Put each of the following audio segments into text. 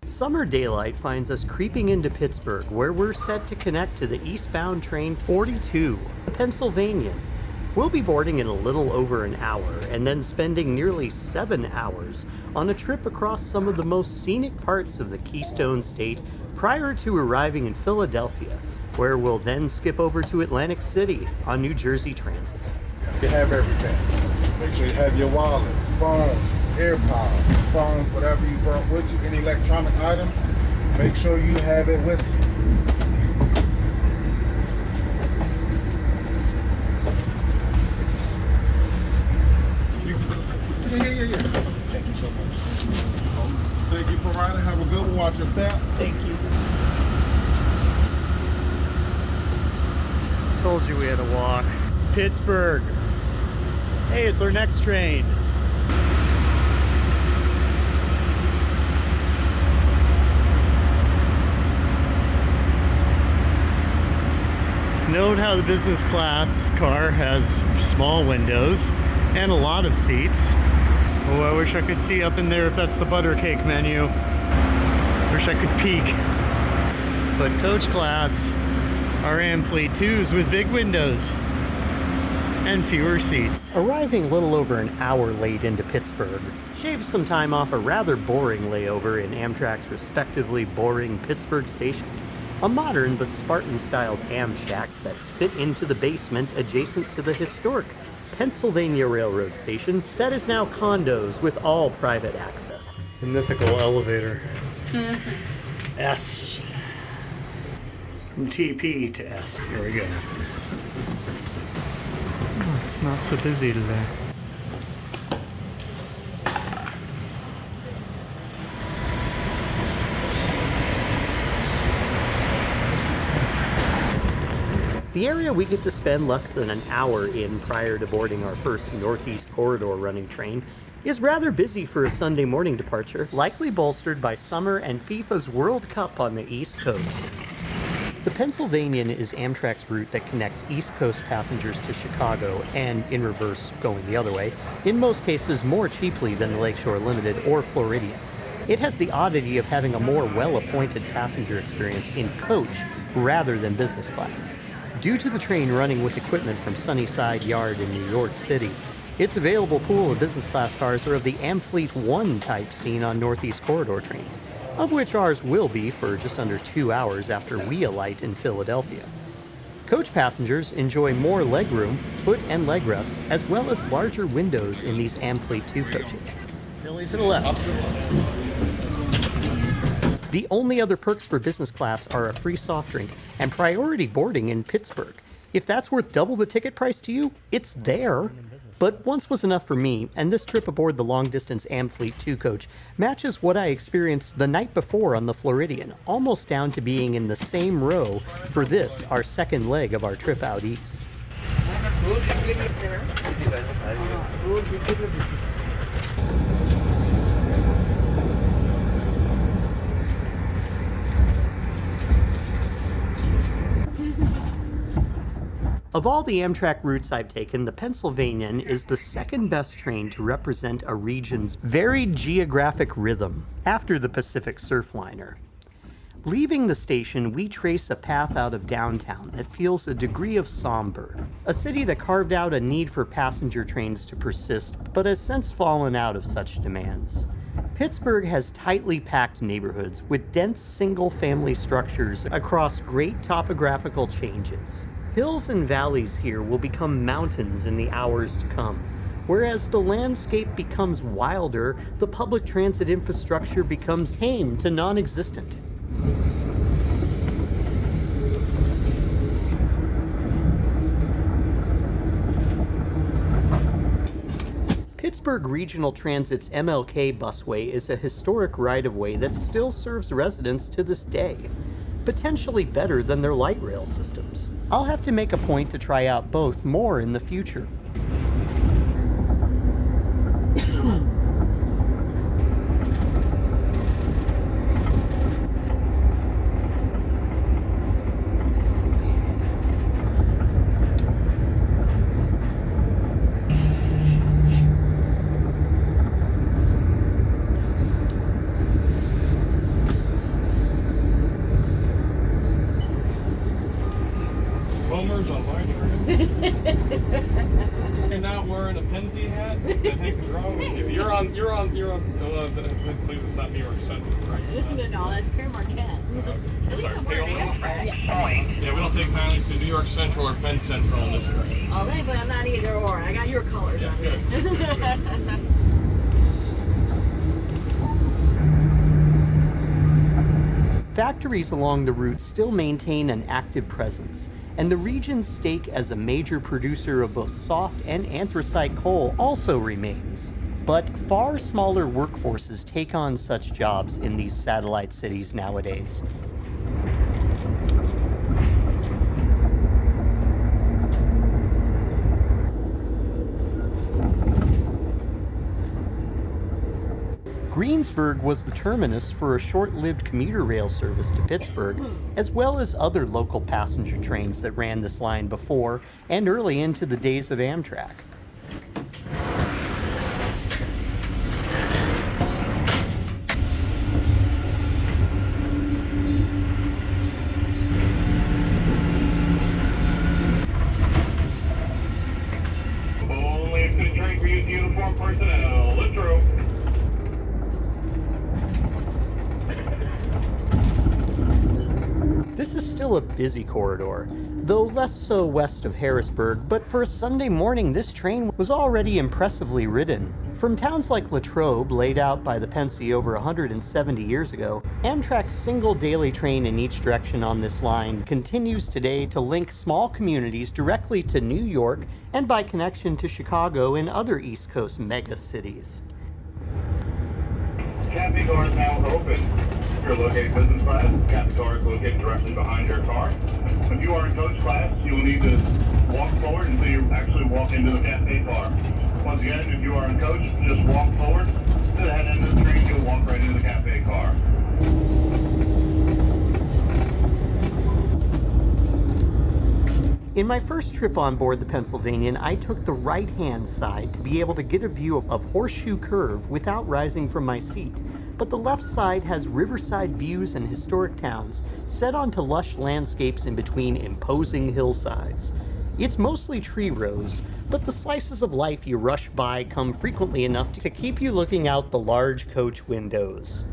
Summer daylight finds us creeping into Pittsburgh, where we're set to connect to the eastbound train 42, the Pennsylvanian. We'll be boarding in a little over an hour, and then spending nearly 7 hours on a trip across some of the most scenic parts of the Keystone State prior to arriving in Philadelphia, where we'll then skip over to Atlantic City on New Jersey Transit. You have everything. Make sure you have your wallets, phones, AirPods, phones, whatever you brought with you, any electronic items, make sure you have it with you. Yeah. Thank you so much. Thank you for riding. Have a good one. Watch your step. Thank you. Told you we had to walk. Pittsburgh. Hey, it's our next train. Note how the business class car has small windows and a lot of seats. Oh, I wish I could see up in there if that's the butter cake menu. Wish I could peek. But coach class are Amfleet 2s with big windows and fewer seats. Arriving a little over an hour late into Pittsburgh shaves some time off a rather boring layover in Amtrak's respectively boring Pittsburgh station. A modern but Spartan-styled Shack that's fit into the basement adjacent to the historic Pennsylvania Railroad station that is now condos with all private access. The mythical elevator. S. From TP to S. Here we go. Oh, it's not so busy today. The area we get to spend less than an hour in prior to boarding our first Northeast Corridor running train is rather busy for a Sunday morning departure, likely bolstered by summer and FIFA's World Cup on the East Coast. The Pennsylvanian is Amtrak's route that connects East Coast passengers to Chicago and, in reverse, going the other way, in most cases more cheaply than the Lakeshore Limited or Floridian. It has the oddity of having a more well-appointed passenger experience in coach rather than business class. Due to the train running with equipment from Sunnyside Yard in New York City, its available pool of business class cars are of the Amfleet 1 type seen on Northeast Corridor trains, of which ours will be for just under 2 hours after we alight in Philadelphia. Coach passengers enjoy more legroom, foot and leg rests, as well as larger windows in these Amfleet 2 coaches. Philly to the left. The only other perks for business class are a free soft drink and priority boarding in Pittsburgh. If that's worth double the ticket price to you, it's there. But once was enough for me, and this trip aboard the long-distance Amfleet 2 coach matches what I experienced the night before on the Floridian, almost down to being in the same row for this, our second leg of our trip out east. Of all the Amtrak routes I've taken, the Pennsylvanian is the second best train to represent a region's varied geographic rhythm, after the Pacific Surfliner. Leaving the station, we trace a path out of downtown that feels a degree of somber, a city that carved out a need for passenger trains to persist, but has since fallen out of such demands. Pittsburgh has tightly packed neighborhoods with dense single-family structures across great topographical changes. Hills and valleys here will become mountains in the hours to come. Whereas the landscape becomes wilder, the public transit infrastructure becomes tame to non-existent. Pittsburgh Regional Transit's MLK busway is a historic right-of-way that still serves residents to this day, potentially better than their light rail systems. I'll have to make a point to try out both more in the future. Anything's wrong with you. You're on, let's believe it's not New York Central, right? No, that's Pere Marquette. At least I'm wearing Amtrak. Yeah, we don't take kindly to New York Central or Penn Central on this train. Oh, thankfully I'm not either or. I got your colors on Good. me. Factories along the route still maintain an active presence, and the region's stake as a major producer of both soft and anthracite coal also remains. But far smaller workforces take on such jobs in these satellite cities nowadays. Greensburg was the terminus for a short-lived commuter rail service to Pittsburgh, as well as other local passenger trains that ran this line before and early into the days of Amtrak. Only if the train for use uniform personnel. Let's roll. This is still a busy corridor, though less so west of Harrisburg, but for a Sunday morning this train was already impressively ridden. From towns like Latrobe, laid out by the Pennsy over 170 years ago, Amtrak's single daily train in each direction on this line continues today to link small communities directly to New York and by connection to Chicago and other East Coast mega cities. Cafe car is now open. If you're located business class, cafe car is located directly behind your car. If you are in coach class, you will need to walk forward until you actually walk into the cafe car. Once again, if you are in coach, just walk forward to the head end of the train, you'll walk right into the cafe car. In my first trip on board the Pennsylvanian, I took the right-hand side to be able to get a view of Horseshoe Curve without rising from my seat. But the left side has riverside views and historic towns set onto lush landscapes in between imposing hillsides. It's mostly tree rows, but the slices of life you rush by come frequently enough to keep you looking out the large coach windows.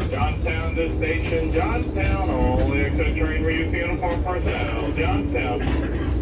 Johnstown, this station, Johnstown, only exit train for use uniform personnel, Johnstown.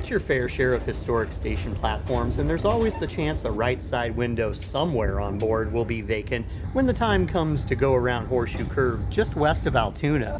Your fair share of historic station platforms, and there's always the chance a right side window somewhere on board will be vacant when the time comes to go around Horseshoe Curve just west of Altoona.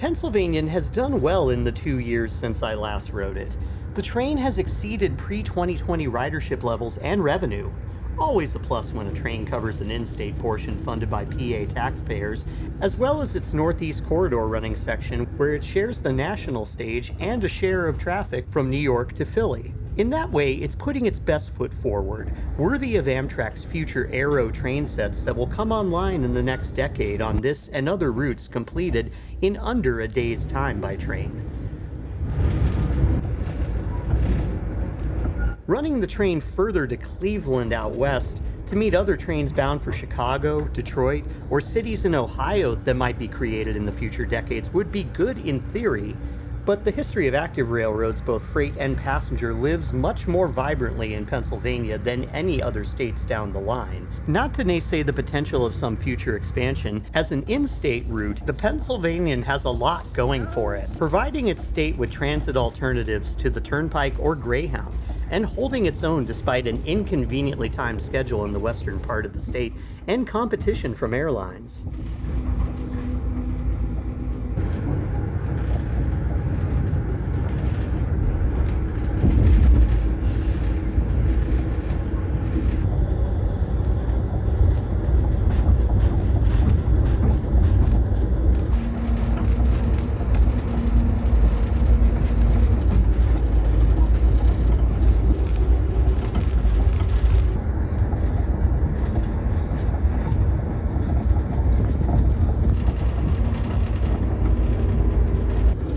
Pennsylvanian has done well in the 2 years since I last rode it. The train has exceeded pre-2020 ridership levels and revenue. Always a plus when a train covers an in-state portion funded by PA taxpayers, as well as its Northeast Corridor running section where it shares the national stage and a share of traffic from New York to Philly. In that way, it's putting its best foot forward, worthy of Amtrak's future Aero train sets that will come online in the next decade on this and other routes completed in under a day's time by train. Running the train further to Cleveland out west to meet other trains bound for Chicago, Detroit, or cities in Ohio that might be created in the future decades would be good in theory, but the history of active railroads, both freight and passenger, lives much more vibrantly in Pennsylvania than any other states down the line. Not to naysay the potential of some future expansion, as an in-state route, the Pennsylvanian has a lot going for it, providing its state with transit alternatives to the Turnpike or Greyhound, and holding its own despite an inconveniently timed schedule in the western part of the state and competition from airlines.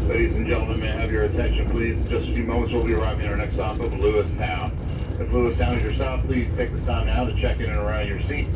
Ladies and gentlemen, may I have your attention, please? In just a few moments, we'll be arriving at our next stop of Lewistown. If Lewistown is your stop, please take this time now to check in and around your seat.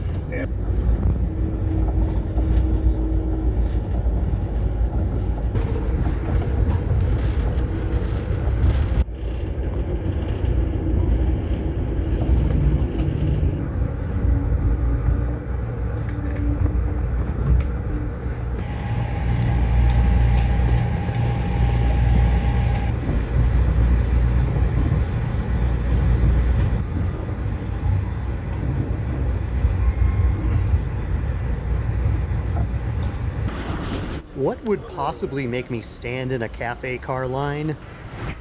What would possibly make me stand in a cafe car line?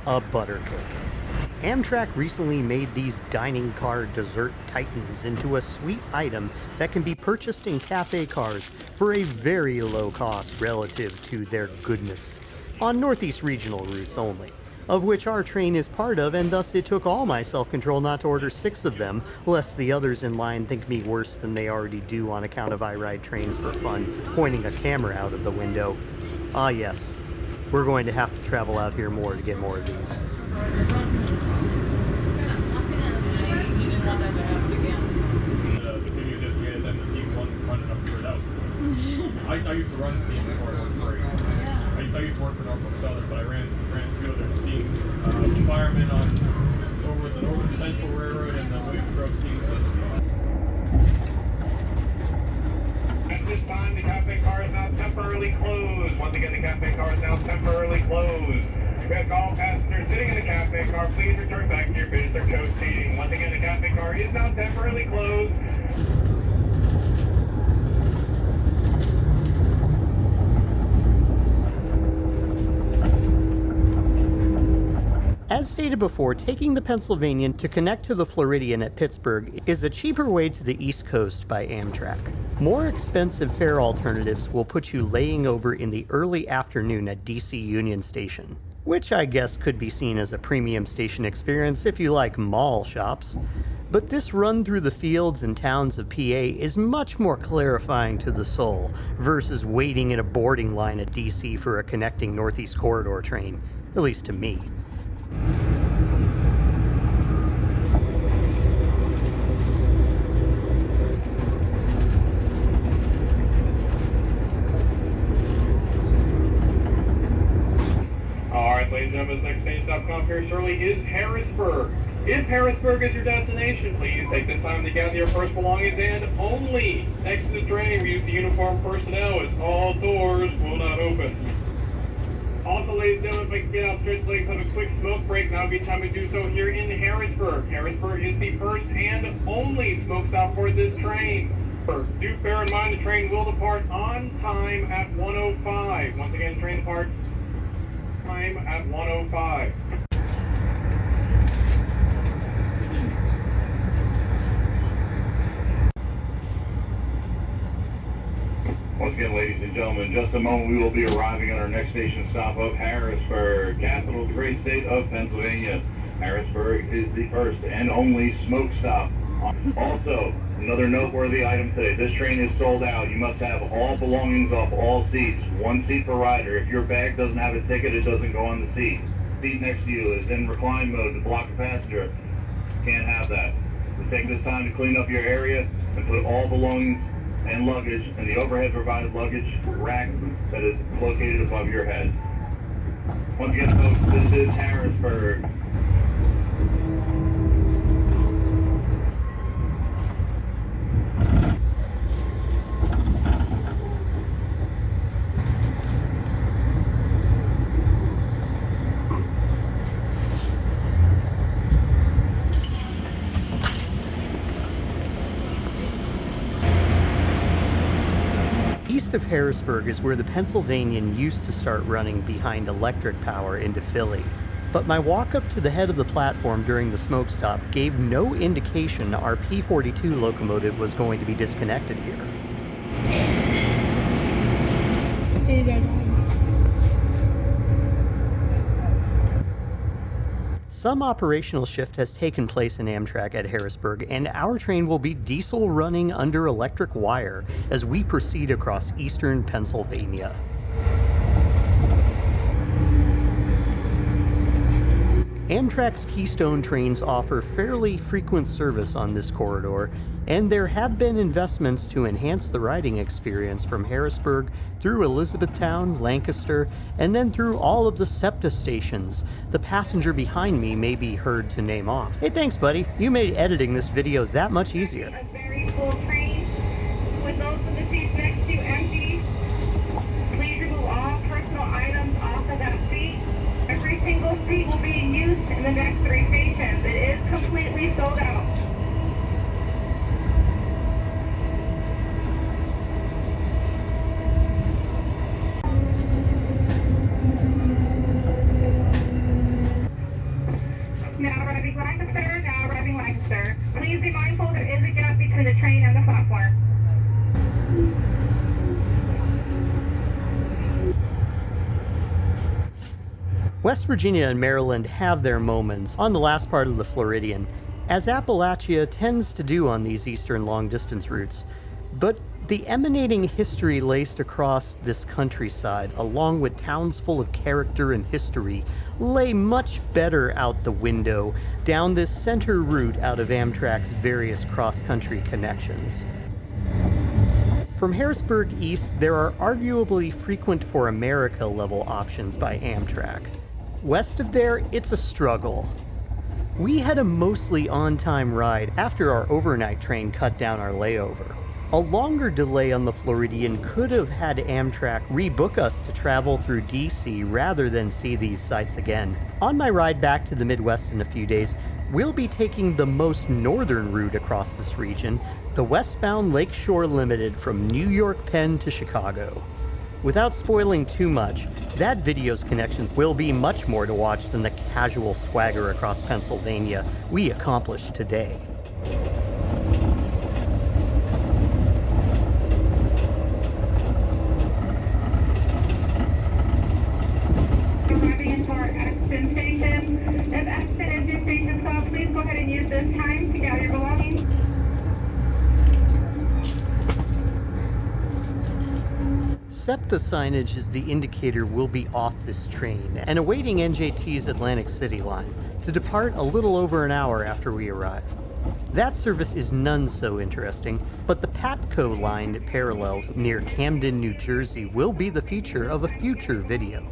A butter cake. Amtrak recently made these dining car dessert titans into a sweet item that can be purchased in cafe cars for a very low cost relative to their goodness, on Northeast regional routes only, of which our train is part of, and thus it took all my self-control not to order 6 of them, lest the others in line think me worse than they already do on account of I ride trains for fun, pointing a camera out of the window. Ah yes, we're going to have to travel out here more to get more of these. The good news is we had that team running up for those. I used to run Scenic before I worked for I used to work for Norfolk Southern, but I ran 2 other steam firemen on over the Northern Central Railroad and the Williamsburg steam system. At this time, the cafe car is now temporarily closed. Once again, the cafe car is now temporarily closed. To ask all passengers sitting in the cafe car, please return back to your visitor coach seating. Once again, the cafe car is now temporarily closed. As stated before, taking the Pennsylvanian to connect to the Floridian at Pittsburgh is a cheaper way to the East Coast by Amtrak. More expensive fare alternatives will put you laying over in the early afternoon at DC Union Station, which I guess could be seen as a premium station experience if you like mall shops. But this run through the fields and towns of PA is much more clarifying to the soul versus waiting in a boarding line at DC for a connecting Northeast Corridor train, at least to me. Alright, ladies and gentlemen, this next station stop coming very shortly is Harrisburg. If Harrisburg is your destination, please take this time to gather your personal belongings and only exit the train. We use the uniformed personnel as all doors will not open. Also, ladies and gentlemen, if I can get out stretch legs, have a quick smoke break. Now would be time to do so here in Harrisburg. Harrisburg is the first and only smoke stop for this train. Do bear in mind the train will depart on time at 1:05. Once again, train departs time at 1:05. Once again, ladies and gentlemen, in just a moment we will be arriving at our next station stop of Harrisburg, capital of the great state of Pennsylvania. Harrisburg is the first and only smoke stop. Also, another noteworthy item today, this train is sold out. You must have all belongings off all seats, one seat per rider. If your bag doesn't have a ticket, it doesn't go on the seat. Seat next to you is in recline mode to block a passenger. Can't have that. So take this time to clean up your area and put all belongings and luggage in the overhead provided luggage rack that is located above your head. Once again, folks, this is Harrisburg. East of Harrisburg is where the Pennsylvanian used to start running behind electric power into Philly. But my walk up to the head of the platform during the smoke stop gave no indication our P-42 locomotive was going to be disconnected here. Some operational shift has taken place in Amtrak at Harrisburg, and our train will be diesel running under electric wire as we proceed across eastern Pennsylvania. Amtrak's Keystone trains offer fairly frequent service on this corridor, and there have been investments to enhance the riding experience from Harrisburg through Elizabethtown, Lancaster, and then through all of the SEPTA stations. The passenger behind me may be heard to name off. Hey, thanks, buddy. You made editing this video that much easier. A very full train with most of the seats next to you empty. Please remove all personal items off of that seat. Every single seat will be in use in the next 3 stations. It is completely sold out. Now arriving Lancaster. Please be mindful there is a gap between the train and the platform. West Virginia and Maryland have their moments on the last part of the Floridian, as Appalachia tends to do on these eastern long-distance routes. But the emanating history laced across this countryside, along with towns full of character and history, lay much better out the window down this center route out of Amtrak's various cross-country connections. From Harrisburg east, there are arguably frequent for America level options by Amtrak. West of there, it's a struggle. We had a mostly on-time ride after our overnight train cut down our layover. A longer delay on the Floridian could have had Amtrak rebook us to travel through DC rather than see these sights again. On my ride back to the Midwest in a few days, we'll be taking the most northern route across this region, the westbound Lakeshore Limited from New York Penn to Chicago. Without spoiling too much, that video's connections will be much more to watch than the casual swagger across Pennsylvania we accomplished today. Arriving into our Exton station. If Exton is your station stop, please go ahead and use this time to gather your belongings. SEPTA signage is the indicator we'll be off this train and awaiting NJT's Atlantic City line to depart a little over an hour after we arrive. That service is none so interesting, but the Patco line that parallels near Camden, New Jersey will be the feature of a future video.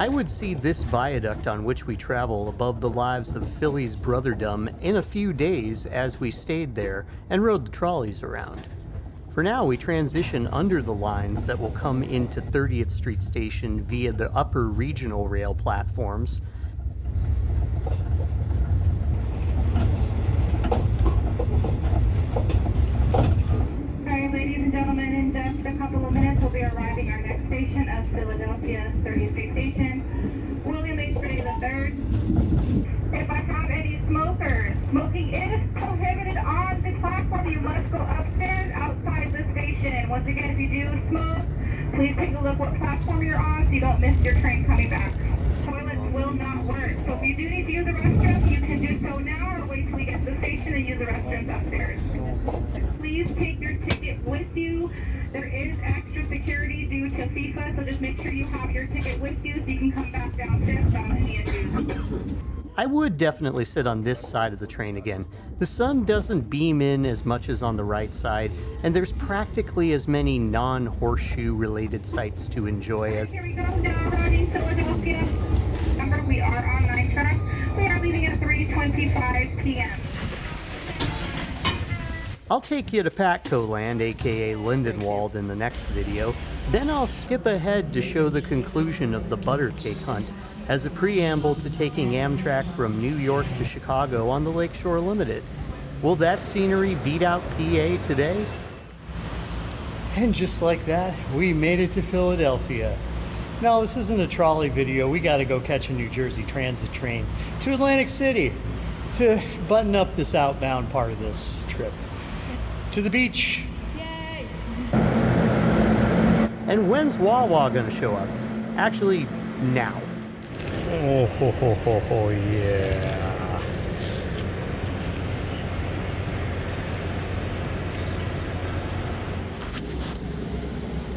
I would see this viaduct on which we travel above the lives of Philly's brotherdom in a few days as we stayed there and rode the trolleys around. For now, we transition under the lines that will come into 30th Street Station via the upper regional rail platforms. Alright, ladies and gentlemen, in just a couple of minutes we'll be arriving our next station of Philadelphia 30th Street Station, William H. Gray III. If I have any smokers, smoking is prohibited on the platform. You must go upstairs outside the station. Once again, if you do smoke, please take a look what platform you're on so you don't miss your train coming back. Toilets will not work, so if you do need to use the restroom, you can do so now or wait till we get to the station and use the restrooms upstairs. Please take your ticket with you. There is extra security due to FIFA, so just make sure you have your ticket with you so you can come back downstairs without any issues. I would definitely sit on this side of the train again. The sun doesn't beam in as much as on the right side, and there's practically as many non-horseshoe related sights to enjoy as... Here we go, now running Philadelphia. Remember, we are on Amtrak. We are leaving at 3:25 p.m. I'll take you to Patco Land, aka Lindenwald, in the next video. Then I'll skip ahead to show the conclusion of the butter cake hunt as a preamble to taking Amtrak from New York to Chicago on the Lakeshore Limited. Will that scenery beat out PA today? And just like that, we made it to Philadelphia. No, this isn't a trolley video. We gotta go catch a New Jersey Transit train to Atlantic City to button up this outbound part of this trip. To the beach. Yay! And when's Wawa gonna show up? Actually, now. Oh, ho, ho, ho, ho, yeah.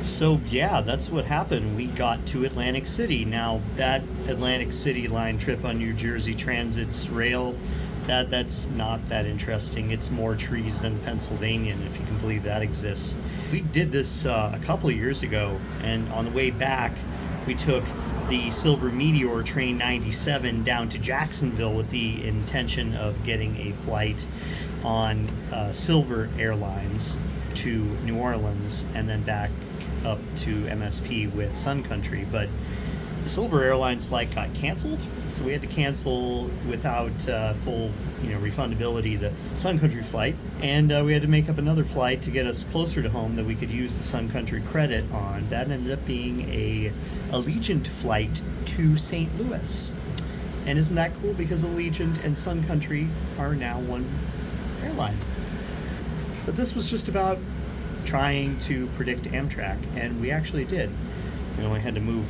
So yeah, that's what happened. We got to Atlantic City. Now that Atlantic City line trip on New Jersey Transit's rail, that's not that interesting. It's more trees than Pennsylvanian, if you can believe that exists. We did this a couple of years ago, and on the way back, we took the Silver Meteor Train 97 down to Jacksonville with the intention of getting a flight on Silver Airlines to New Orleans and then back up to MSP with Sun Country. But the Silver Airlines flight got canceled, so we had to cancel without full refundability the Sun Country flight, and we had to make up another flight to get us closer to home that we could use the Sun Country credit on. That ended up being a Allegiant flight to St. Louis. And isn't that cool? Because Allegiant and Sun Country are now one airline. But this was just about trying to predict Amtrak, and we actually did. We had to move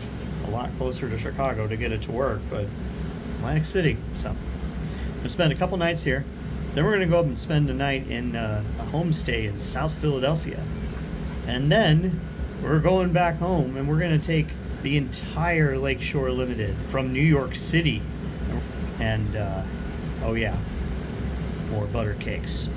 a lot closer to Chicago to get it to work, but Atlantic City. So I'm gonna spend a couple nights here, then we're gonna go up and spend a night in a homestay in South Philadelphia, and then we're going back home and we're gonna take the entire Lakeshore Limited from New York City, and oh yeah, more butter cakes.